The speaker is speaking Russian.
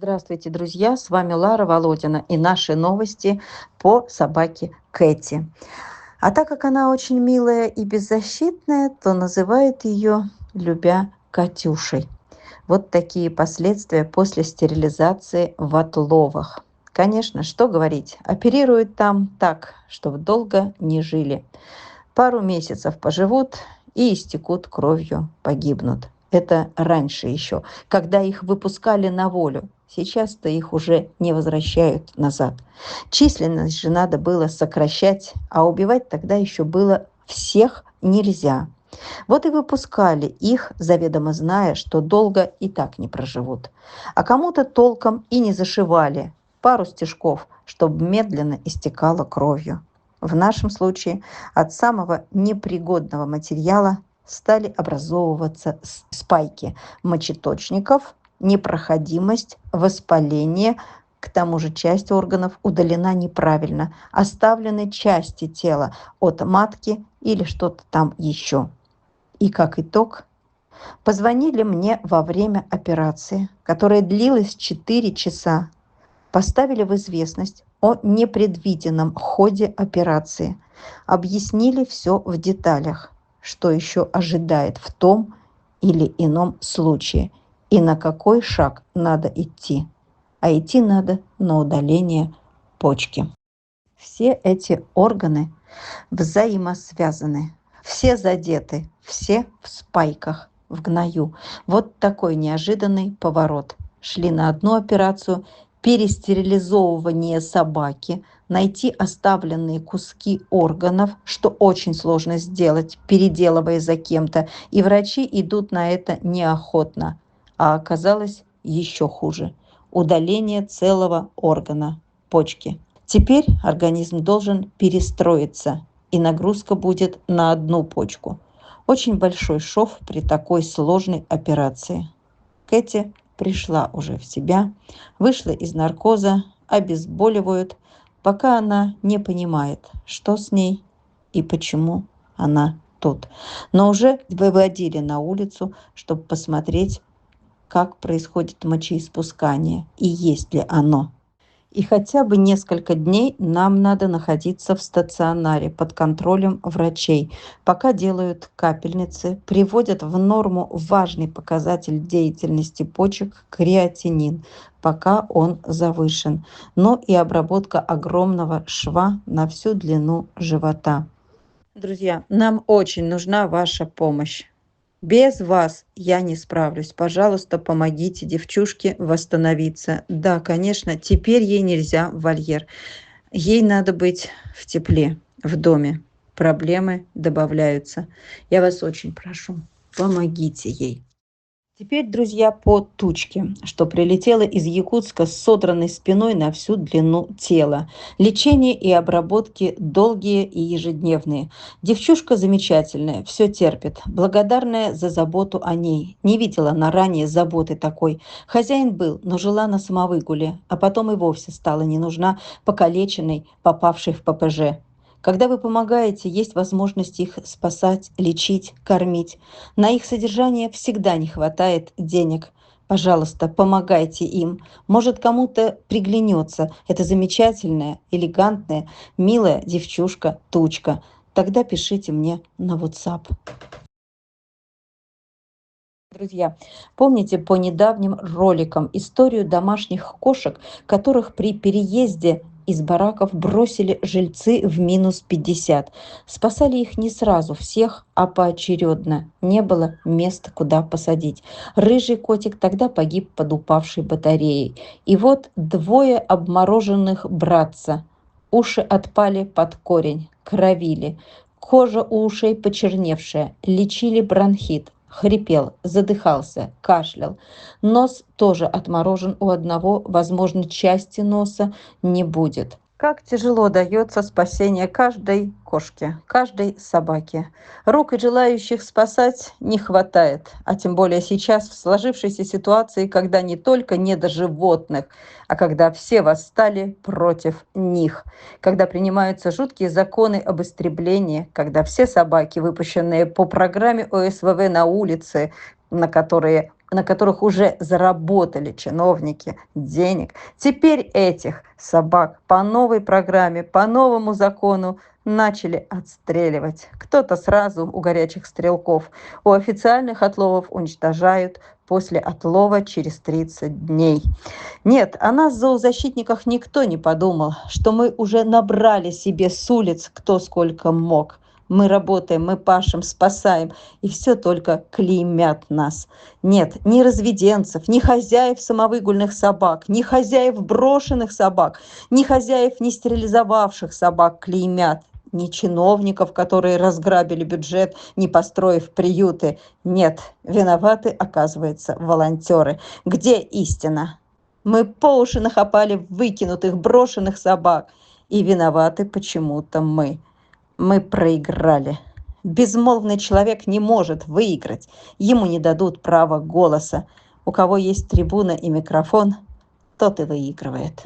Здравствуйте, друзья! С вами Лара Володина и наши новости по собаке Кэти. А так как она очень милая и беззащитная, то называют ее, любя, Катюшей. Вот такие последствия после стерилизации в отловах. Конечно, что говорить, оперируют там так, чтобы долго не жили. Пару месяцев поживут и истекут кровью, погибнут. Это раньше еще, когда их выпускали на волю. Сейчас-то их уже не возвращают назад. Численность же надо было сокращать, а убивать тогда еще было всех нельзя. Вот и выпускали их, заведомо зная, что долго и так не проживут. А кому-то толком и не зашивали пару стежков, чтобы медленно истекало кровью. В нашем случае от самого непригодного материала стали образовываться спайки мочеточников, непроходимость, воспаление. К тому же часть органов удалена неправильно, оставлены части тела от матки или что-то там еще. И как итог, позвонили мне во время операции, которая длилась 4 часа, поставили в известность о непредвиденном ходе операции, объяснили все в деталях, что еще ожидает в том или ином случае и на какой шаг надо идти. А идти надо на удаление почки. Все эти органы взаимосвязаны, все задеты, все в спайках, в гною. Вот такой неожиданный поворот. Шли на одну операцию, перестерилизовывание собаки, найти оставленные куски органов, что очень сложно сделать, переделывая за кем-то, и врачи идут на это неохотно. А оказалось еще хуже. Удаление целого органа, почки. Теперь организм должен перестроиться, и нагрузка будет на одну почку. Очень большой шов при такой сложной операции. Кэти пришла уже в себя, вышла из наркоза, обезболивают, пока она не понимает, что с ней и почему она тут. Но уже выводили на улицу, чтобы посмотреть, как происходит мочеиспускание и есть ли оно. И хотя бы несколько дней нам надо находиться в стационаре под контролем врачей, пока делают капельницы, приводят в норму важный показатель деятельности почек креатинин, пока он завышен, но и обработка огромного шва на всю длину живота. Друзья, нам очень нужна ваша помощь. Без вас я не справлюсь. Пожалуйста, помогите девчушке восстановиться. Да, конечно, теперь ей нельзя в вольер. Ей надо быть в тепле, в доме. Проблемы добавляются. Я вас очень прошу, помогите ей. Теперь, друзья, по тучке, что прилетела из Якутска с содранной спиной на всю длину тела. Лечение и обработки долгие и ежедневные. Девчушка замечательная, все терпит, благодарная за заботу о ней. Не видела она ранее заботы такой. Хозяин был, но жила на самовыгуле, а потом и вовсе стала не нужна покалеченной, попавшей в ППЖ. Когда вы помогаете, есть возможность их спасать, лечить, кормить. На их содержание всегда не хватает денег. Пожалуйста, помогайте им. Может, кому-то приглянется эта замечательная, элегантная, милая девчушка Тучка. Тогда пишите мне на WhatsApp. Друзья, помните по недавним роликам историю домашних кошек, которых при переезде из бараков бросили жильцы в -50? Спасали их не сразу всех, а поочередно. Не было места, куда посадить. Рыжий котик тогда погиб под упавшей батареей. И вот двое обмороженных братца. Уши отпали под корень, кровили. Кожа у ушей почерневшая, лечили бронхит. Хрипел, задыхался, кашлял. Нос тоже отморожен у одного, возможно, части носа не будет. Как тяжело дается спасение каждой кошке, каждой собаке. Рук и желающих спасать не хватает, а тем более сейчас в сложившейся ситуации, когда не только не до животных, а когда все восстали против них, когда принимаются жуткие законы об истреблении, когда все собаки, выпущенные по программе ОСВВ на улице, на которые на которых уже заработали чиновники денег. Теперь этих собак по новой программе, по новому закону начали отстреливать. Кто-то сразу у горячих стрелков, у официальных отловов уничтожают после отлова через 30 дней. Нет, о нас, зоозащитниках, никто не подумал, что мы уже набрали себе с улиц кто сколько мог. Мы работаем, мы пашем, спасаем, и все только клеймят нас. Нет, ни разведенцев, ни хозяев самовыгульных собак, ни хозяев брошенных собак, ни хозяев нестерилизовавших собак клеймят, ни чиновников, которые разграбили бюджет, не построив приюты. Нет, виноваты, оказывается, волонтеры. Где истина? Мы по уши нахапали выкинутых, брошенных собак. И виноваты почему-то мы. Мы проиграли. Безмолвный человек не может выиграть. Ему не дадут права голоса. У кого есть трибуна и микрофон, тот и выигрывает.